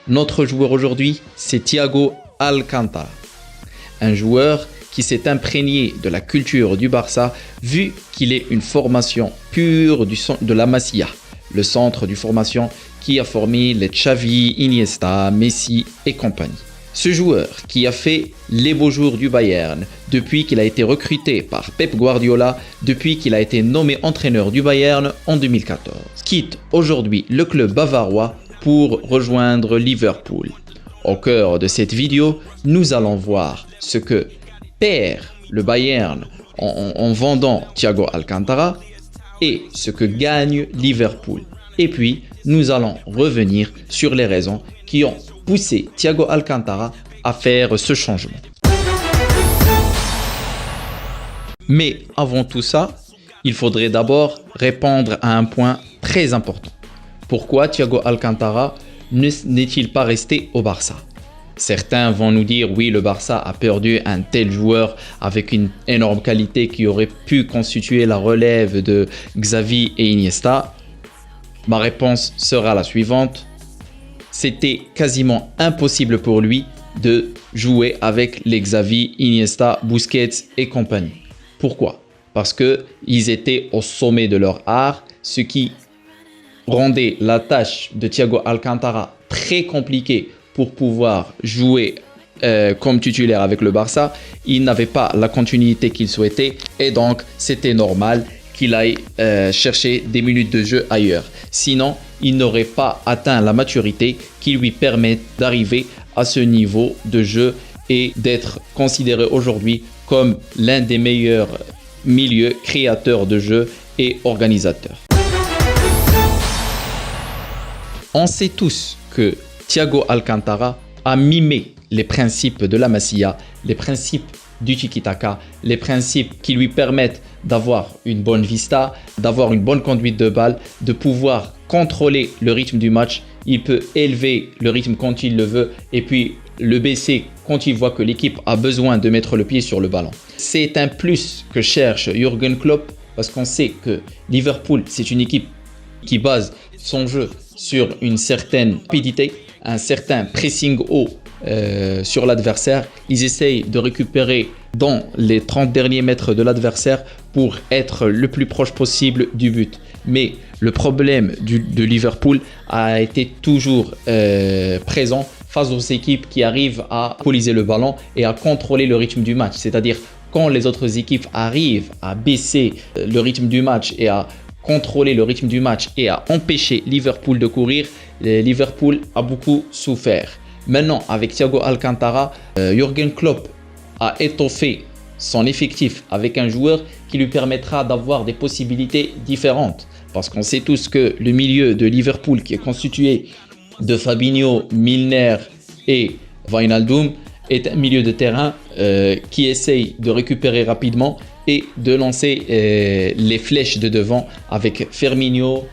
Notre joueur aujourd'hui, c'est Thiago Alcantara. Un joueur qui s'est imprégné de la culture du Barça vu qu'il est une formation pure de la Masia, le centre de formation qui a formé les Xavi, Iniesta, Messi et compagnie. Ce joueur qui a fait les beaux jours du Bayern depuis qu'il a été recruté par Pep Guardiola, depuis qu'il a été nommé entraîneur du Bayern en 2014, quitte aujourd'hui le club bavarois pour rejoindre Liverpool. Au cœur de cette vidéo, nous allons voir ce que perd le Bayern en vendant Thiago Alcantara et ce que gagne Liverpool. Et puis, nous allons revenir sur les raisons qui ont poussé Thiago Alcantara à faire ce changement. Mais avant tout ça, il faudrait d'abord répondre à un point très important. Pourquoi Thiago Alcantara n'est-il pas resté au Barça? Certains vont nous dire oui, le Barça a perdu un tel joueur avec une énorme qualité qui aurait pu constituer la relève de Xavi et Iniesta. Ma réponse sera la suivante. C'était quasiment impossible pour lui de jouer avec les Xavi, Iniesta, Busquets et compagnie. Pourquoi? Parce qu'ils étaient au sommet de leur art, ce qui rendait la tâche de Thiago Alcantara très compliquée pour pouvoir jouer comme titulaire avec le Barça. Il n'avait pas la continuité qu'il souhaitait et donc c'était normal qu'il aille chercher des minutes de jeu ailleurs. Sinon, il n'aurait pas atteint la maturité qui lui permet d'arriver à ce niveau de jeu et d'être considéré aujourd'hui comme l'un des meilleurs milieux créateurs de jeux et organisateurs. On sait tous que Thiago Alcantara a mimé les principes de la Masia, les principes du tiki-taka, les principes qui lui permettent d'avoir une bonne vista, d'avoir une bonne conduite de balle, de pouvoir contrôler le rythme du match. Il peut élever le rythme quand il le veut et puis le baisser quand il voit que l'équipe a besoin de mettre le pied sur le ballon. C'est un plus que cherche Jürgen Klopp parce qu'on sait que Liverpool, c'est une équipe qui base son jeu sur une certaine rapidité, un certain pressing haut sur l'adversaire. Ils essayent de récupérer dans les 30 derniers mètres de l'adversaire pour être le plus proche possible du but. Mais le problème de Liverpool a été toujours présent face aux équipes qui arrivent à poliser le ballon et à contrôler le rythme du match. C'est-à-dire quand les autres équipes arrivent à baisser le rythme du match et à contrôler le rythme du match et à empêcher Liverpool de courir, Liverpool a beaucoup souffert. Maintenant, avec Thiago Alcantara, Jürgen Klopp a étoffé son effectif avec un joueur qui lui permettra d'avoir des possibilités différentes. Parce qu'on sait tous que le milieu de Liverpool qui est constitué de Fabinho, Milner et Wijnaldum est un milieu de terrain qui essaye de récupérer rapidement et de lancer les flèches de devant avec Firmino,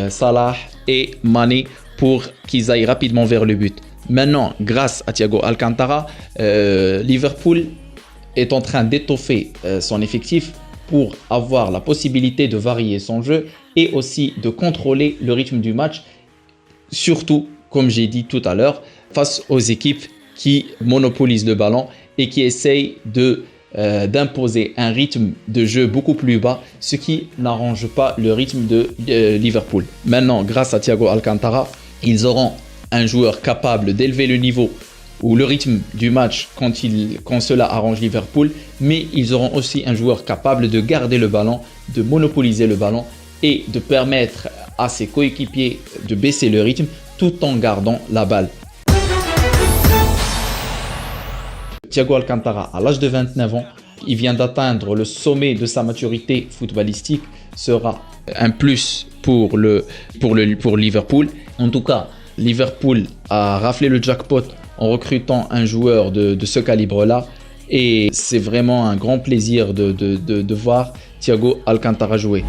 Salah et Mané pour qu'ils aillent rapidement vers le but. Maintenant, grâce à Thiago Alcantara, Liverpool est en train d'étoffer son effectif pour avoir la possibilité de varier son jeu et aussi de contrôler le rythme du match, surtout, comme j'ai dit tout à l'heure, face aux équipes qui monopolisent le ballon et qui essayent d'imposer un rythme de jeu beaucoup plus bas, ce qui n'arrange pas le rythme de Liverpool. Maintenant, grâce à Thiago Alcantara, ils auront un joueur capable d'élever le niveau ou le rythme du match quand cela arrange Liverpool, mais ils auront aussi un joueur capable de garder le ballon, de monopoliser le ballon et de permettre à ses coéquipiers de baisser le rythme tout en gardant la balle. Thiago Alcantara, à l'âge de 29 ans, il vient d'atteindre le sommet de sa maturité footballistique, sera un plus pour Liverpool. En tout cas, Liverpool a raflé le jackpot en recrutant un joueur de ce calibre-là et c'est vraiment un grand plaisir de voir Thiago Alcantara jouer.